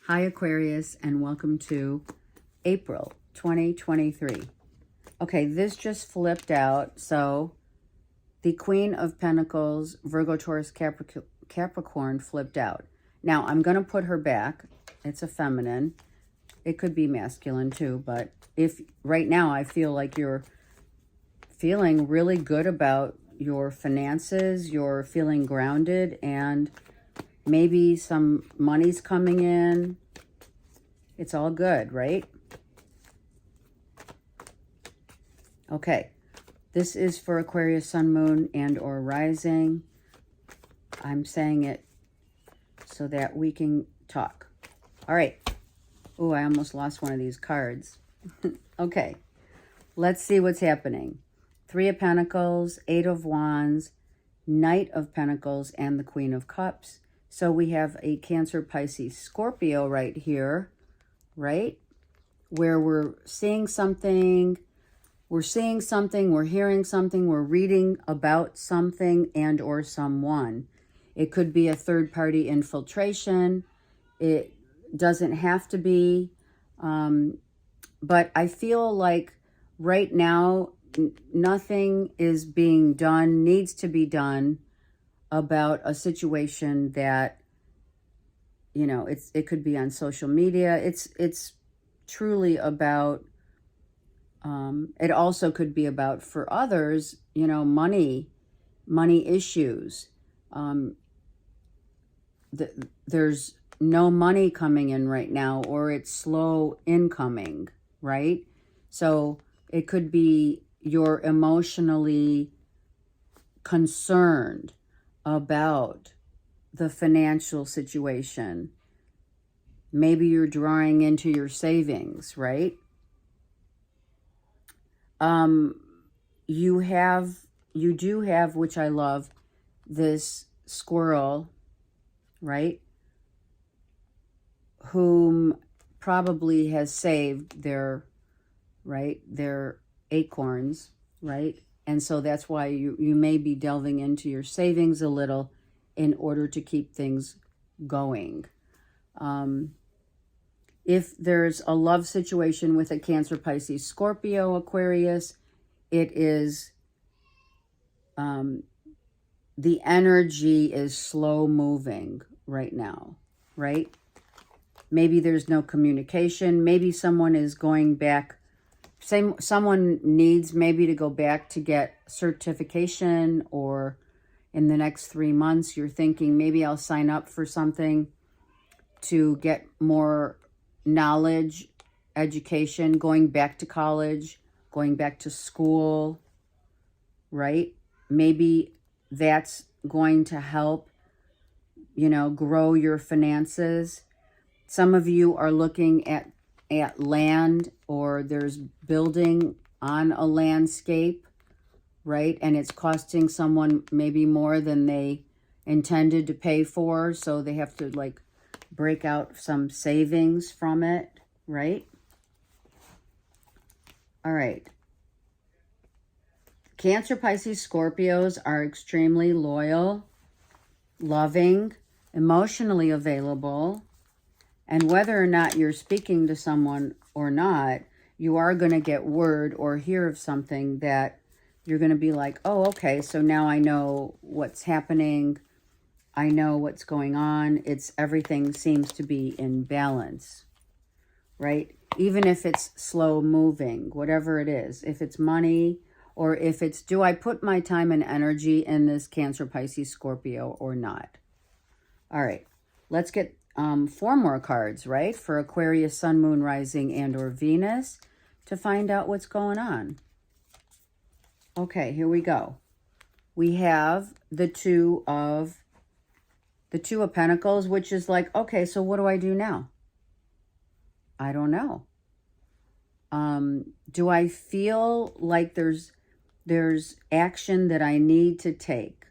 Hi Aquarius, and welcome to April 2023. Okay, this just flipped out. So the Queen of Pentacles, Virgo, Taurus, Capricorn flipped out. Now I'm going to put her back. It's a feminine. It could be masculine too, but if right now I feel like you're feeling really good about your finances, you're feeling grounded, and maybe some money's coming in. It's all good, right? Okay. This is for Aquarius, Sun, Moon, and or Rising. I'm saying it so that we can talk. All right. Oh, I almost lost one of these cards. Okay. Let's see what's happening. Three of Pentacles, Eight of Wands, Knight of Pentacles, and the Queen of Cups. So we have a Cancer, Pisces, Scorpio right here, right? Where we're seeing something, we're hearing something, we're reading about something and or someone. It could be a third-party infiltration. It doesn't have to be. But I feel like right now, nothing is being done, needs to be done about a situation that, you know, it could be on social media. It's truly about, it also could be about, for others, you know, money issues. There's no money coming in right now, or it's slow incoming, right? So it could be you're emotionally concerned about the financial situation. Maybe you're drawing into your savings, right? You do have, which I love, this squirrel, right? Whom probably has saved their acorns, right? And so that's why you may be delving into your savings a little in order to keep things going. If there's a love situation with a Cancer, Pisces, Scorpio, Aquarius, it is, the energy is slow moving right now, right? Maybe there's no communication. Maybe someone is going back. Someone needs maybe to go back to get certification, or in the next 3 months, you're thinking maybe I'll sign up for something to get more knowledge, education, going back to college, going back to school, right? Maybe that's going to help, you know, grow your finances. Some of you are looking at land, or there's building on a landscape, right? And it's costing someone maybe more than they intended to pay for, so they have to like break out some savings from it, right? All right. Cancer, Pisces, Scorpios are extremely loyal, loving, emotionally available. And whether or not you're speaking to someone or not, you are going to get word or hear of something that you're going to be like, oh, okay, so now I know what's happening. I know what's going on. Everything seems to be in balance, right? Even if it's slow moving, whatever it is, if it's money, or if it's, do I put my time and energy in this Cancer, Pisces, Scorpio or not? All right, let's get 4 more cards, right? For Aquarius, Sun, Moon, Rising, and or Venus, to find out what's going on. Okay, here we go. We have the two of Pentacles, which is like, okay, so what do I do now? I don't know. Do I feel like there's action that I need to take?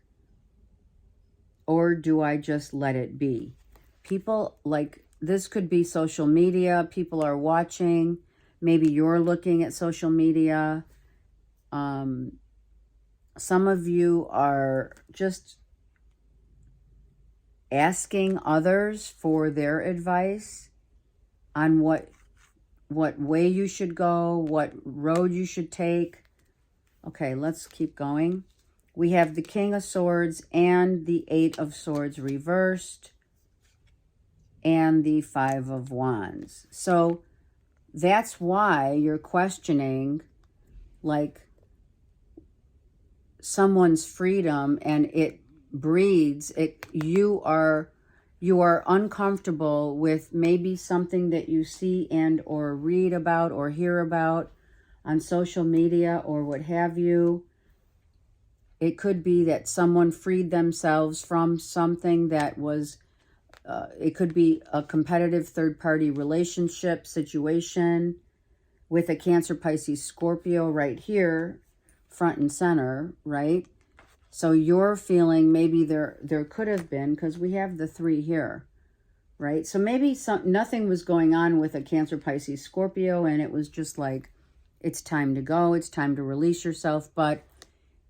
Or do I just let it be? People, like, this could be social media. People are watching. Maybe you're looking at social media. Some of you are just asking others for their advice. on what way you should go, what road you should take. Okay, let's keep going. We have the King of Swords and the Eight of Swords reversed and the Five of Wands. So that's why you're questioning, like, someone's freedom, and it breeds it. You are uncomfortable with maybe something that you see and or read about or hear about on social media or what have you. It could be that someone freed themselves from something that was, it could be a competitive third-party relationship situation with a Cancer, Pisces, Scorpio right here, front and center, right? So you're feeling maybe there could have been, because we have the 3 here, right? So maybe nothing was going on with a Cancer, Pisces, Scorpio, and it was just like, it's time to go, it's time to release yourself. But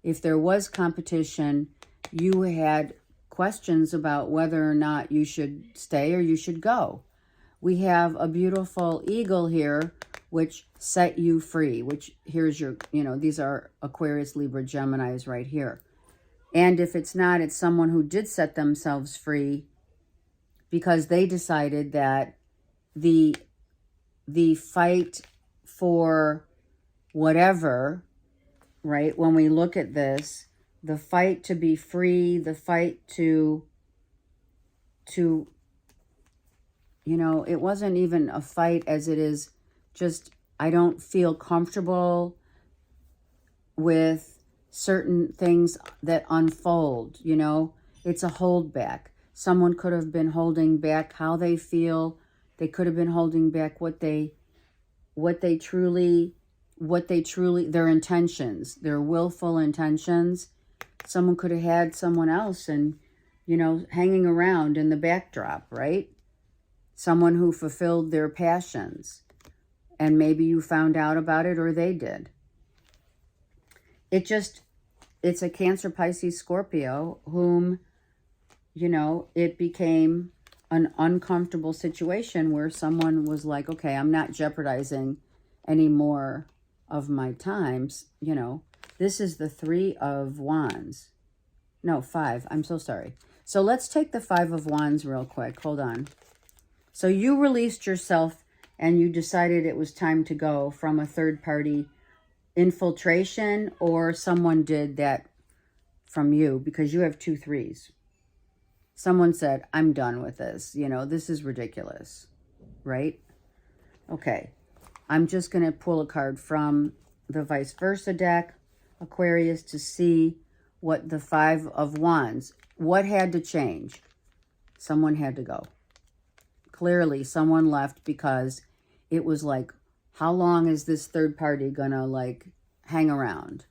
if there was competition, you had questions about whether or not you should stay or you should go. We have a beautiful eagle here, which set you free, which here's your, these are Aquarius, Libra, Geminis right here. And if it's not, it's someone who did set themselves free because they decided that the fight for whatever, right? When we look at this, the fight to be free, the fight to it wasn't even a fight as it is just, I don't feel comfortable with certain things that unfold, it's a holdback. Someone could have been holding back how they feel. They could have been holding back what they truly, their intentions, their willful intentions. Someone could have had someone else and, hanging around in the backdrop, right? Someone who fulfilled their passions. And maybe you found out about it or they did. It's a Cancer, Pisces, Scorpio whom, it became an uncomfortable situation where someone was like, okay, I'm not jeopardizing any more of my times. This is the 3 of Wands. No, 5. I'm so sorry. So let's take the 5 of Wands real quick. Hold on. So you released yourself and you decided it was time to go from a third-party infiltration, or someone did that from you because you have 2 3s. Someone said, I'm done with this. This is ridiculous, right? Okay. I'm just going to pull a card from the vice versa deck, Aquarius, to see what the 5 of Wands, what had to change? Someone had to go. Clearly, someone left because it was like, how long is this third party gonna like hang around?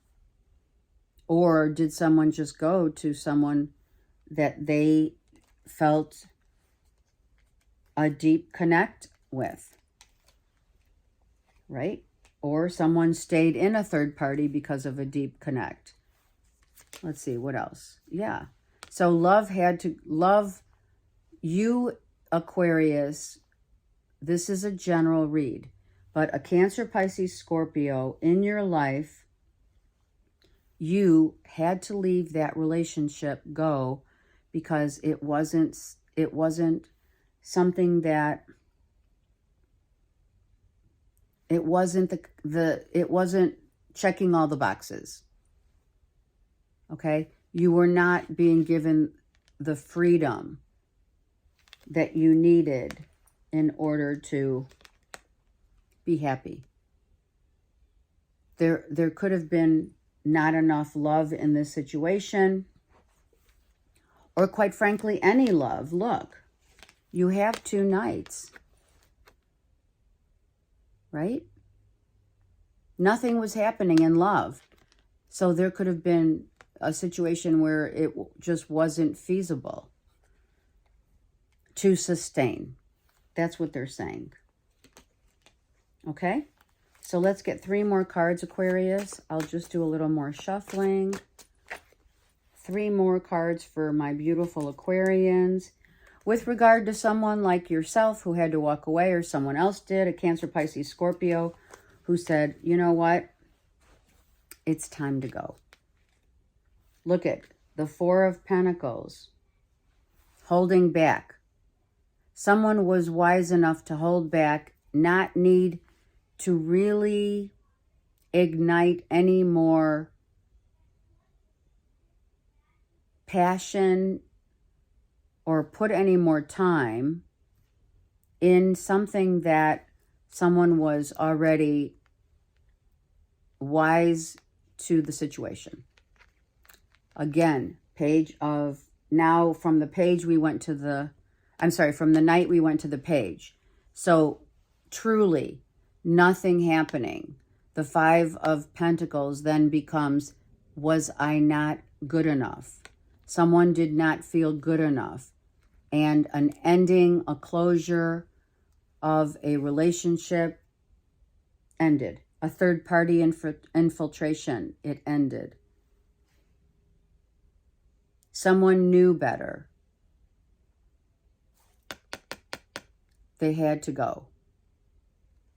Or did someone just go to someone that they felt a deep connect with, right? Or someone stayed in a third party because of a deep connect. Let's see, what else? Yeah. So love you, Aquarius. This is a general read, but a Cancer, Pisces, Scorpio in your life, you had to leave that relationship go because it wasn't something that, it wasn't checking all the boxes. Okay? You were not being given the freedom that you needed in order to be happy. There could have been not enough love in this situation, or quite frankly, any love. Look, you have 2 knights, right? Nothing was happening in love. So there could have been a situation where it just wasn't feasible to sustain. That's what they're saying. Okay? So let's get 3 more cards, Aquarius. I'll just do a little more shuffling. 3 more cards for my beautiful Aquarians. with regard to someone like yourself who had to walk away, or someone else did, a Cancer, Pisces, Scorpio, who said, you know what? It's time to go. Look at the Four of Pentacles, holding back. Someone was wise enough to hold back, not need to really ignite any more passion or put any more time in something that someone was already wise to the situation. Again, now from the page we went to the, from the night we went to the page. So truly nothing happening. The Five of Pentacles then becomes, was I not good enough? Someone did not feel good enough. And an ending, a closure of a relationship ended. A third party infiltration, it ended. Someone knew better. They had to go.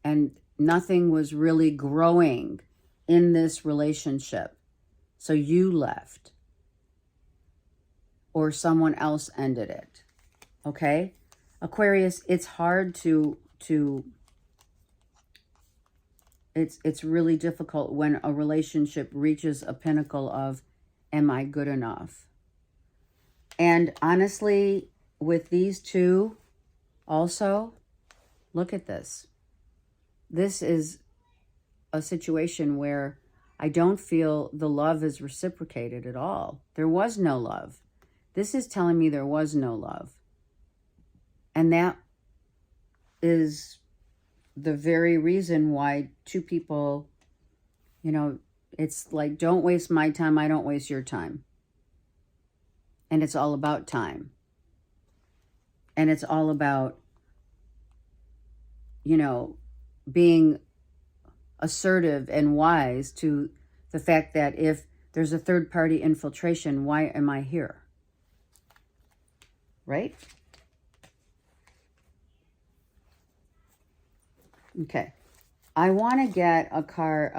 And nothing was really growing in this relationship. So you left. Or someone else ended it. Okay? Aquarius, it's hard it's really difficult when a relationship reaches a pinnacle of, am I good enough? And honestly, with these two also, look at this. This is a situation where I don't feel the love is reciprocated at all. There was no love. This is telling me there was no love. And that is the very reason why two people, it's like, don't waste my time, I don't waste your time. And it's all about time. And it's all about, being assertive and wise to the fact that if there's a third party infiltration, why am I here? Right? Okay. I want to get a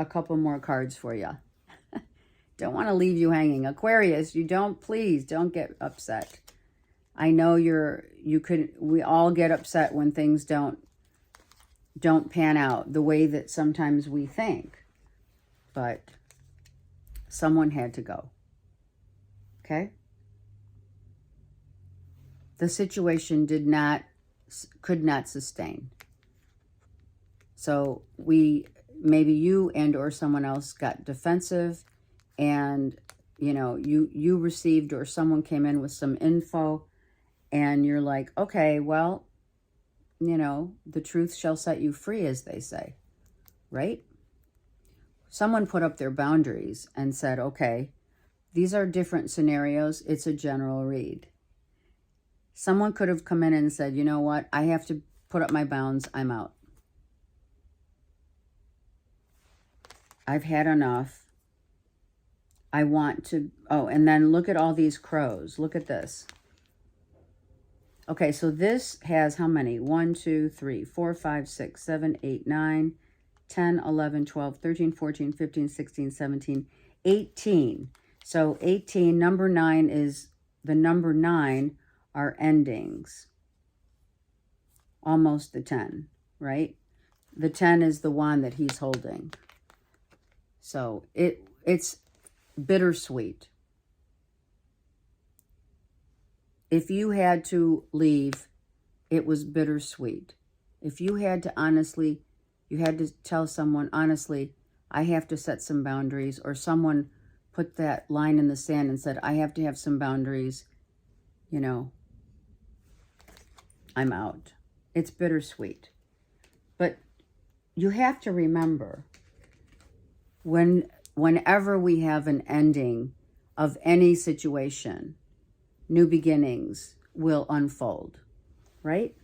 couple more cards for you. Don't want to leave you hanging. Aquarius, please don't get upset. I know we all get upset when things don't pan out the way that sometimes we think. But someone had to go. Okay? The situation could not sustain. So maybe you and or someone else got defensive, and you received, or someone came in with some info, and you're like, okay, well, the truth shall set you free, as they say, right? Someone put up their boundaries and said, okay, these are different scenarios. It's a general read. Someone could have come in and said, you know what? I have to put up my bounds. I'm out. I've had enough. I want to, and then look at all these crows. Look at this. Okay, so this has how many? 1, 2, 3, 4, 5, 6, 7, 8, 9, 10, 11, 12, 13, 14, 15, 16, 17, 18. So 18, number 9 is, the number 9 are endings. Almost the 10, right? The 10 is the one that he's holding. So it's bittersweet. If you had to leave, it was bittersweet. If you had to you had to tell someone, honestly, I have to set some boundaries, or someone put that line in the sand and said, I have to have some boundaries, I'm out. It's bittersweet. But you have to remember, whenever we have an ending of any situation, new beginnings will unfold, right?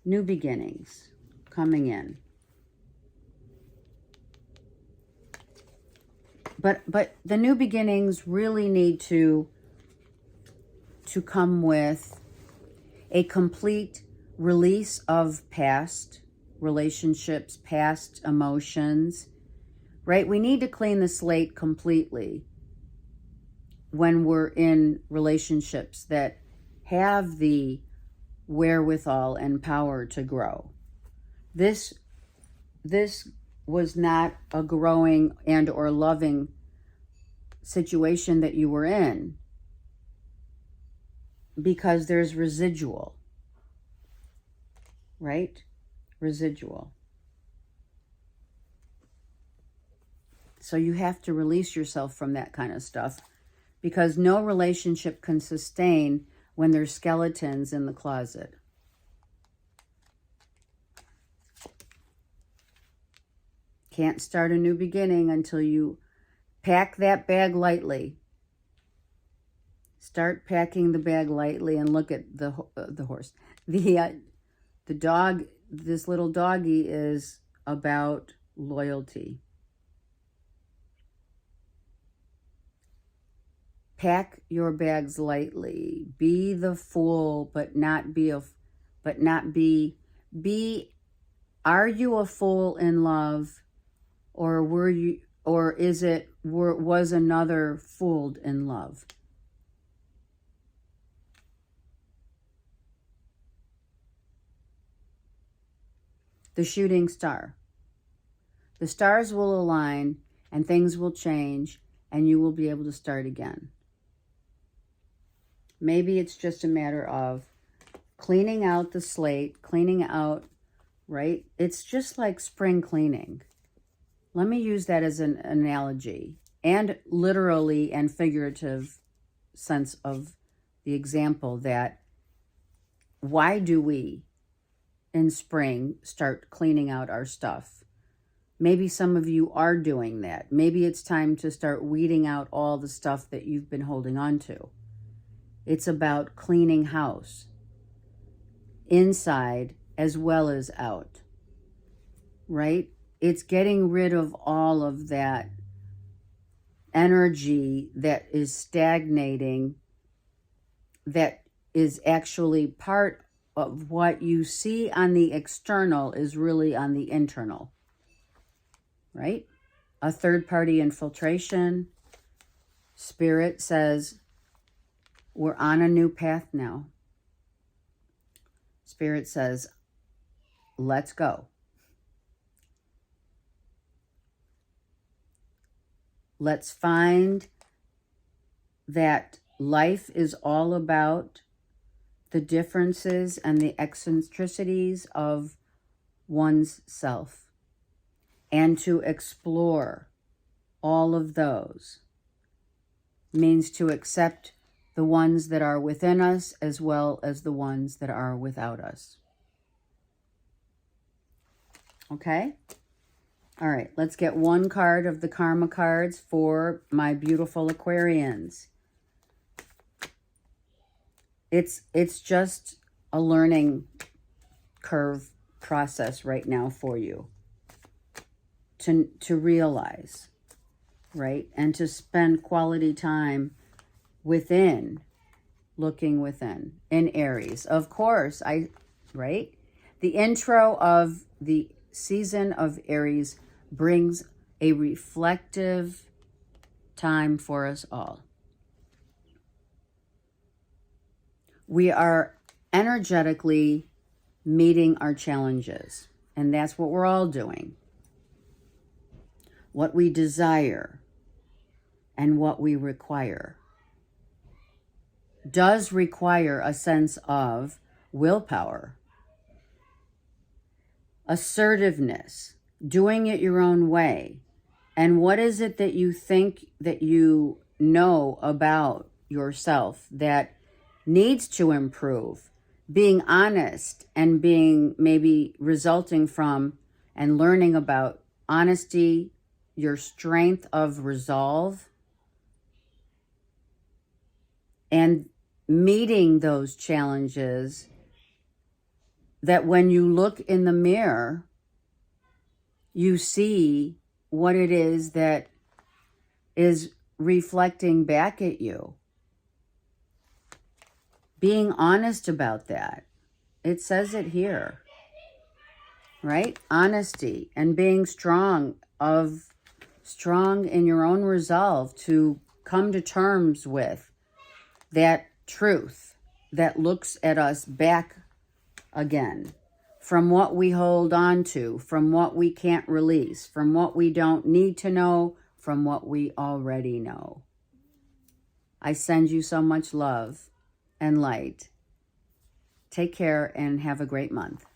New beginnings coming in. But the new beginnings really need to come with a complete release of past relationships, past emotions, right? We need to clean the slate completely when we're in relationships that have the wherewithal and power to grow. This was not a growing and or loving situation that you were in, because there's residual, right? Residual. So you have to release yourself from that kind of stuff, because no relationship can sustain when there's skeletons in the closet. Can't start a new beginning until you pack that bag lightly. Start packing the bag lightly and look at the horse. The dog, this little doggy is about loyalty. Pack your bags lightly. Be the fool, but not be are you a fool in love, or was another fooled in love? The shooting star. The stars will align and things will change and you will be able to start again. Maybe it's just a matter of cleaning out the slate, cleaning out, right? It's just like spring cleaning. Let me use that as an analogy, and literally and figurative sense of the example, that why do we in spring start cleaning out our stuff? Maybe some of you are doing that. Maybe it's time to start weeding out all the stuff that you've been holding on to. It's about cleaning house, inside as well as out, right? It's getting rid of all of that energy that is stagnating, that is actually part of what you see on the external is really on the internal, right? A third-party infiltration. Spirit says, we're on a new path now. Spirit says, let's go. Let's find that life is all about the differences and the eccentricities of one's self, and to explore all of those means to accept the ones that are within us as well as the ones that are without us. Okay? All right, let's get one card of the Karma cards for my beautiful Aquarians. It's just a learning curve process right now for you to realize, right? And to spend quality time within, looking within, in Aries. Of course, right? The intro of the season of Aries brings a reflective time for us all. We are energetically meeting our challenges, and that's what we're all doing. What we desire and what we require does require a sense of willpower, assertiveness, doing it your own way. And what is it that you think that you know about yourself that needs to improve? Being honest and being maybe resulting from and learning about honesty, your strength of resolve, and meeting those challenges, that when you look in the mirror, you see what it is that is reflecting back at you. being honest about that. It says it here, right? Honesty and being strong in your own resolve to come to terms with that truth that looks at us back again, from what we hold on to, from what we can't release, from what we don't need to know, from what we already know. I send you so much love and light. Take care and have a great month.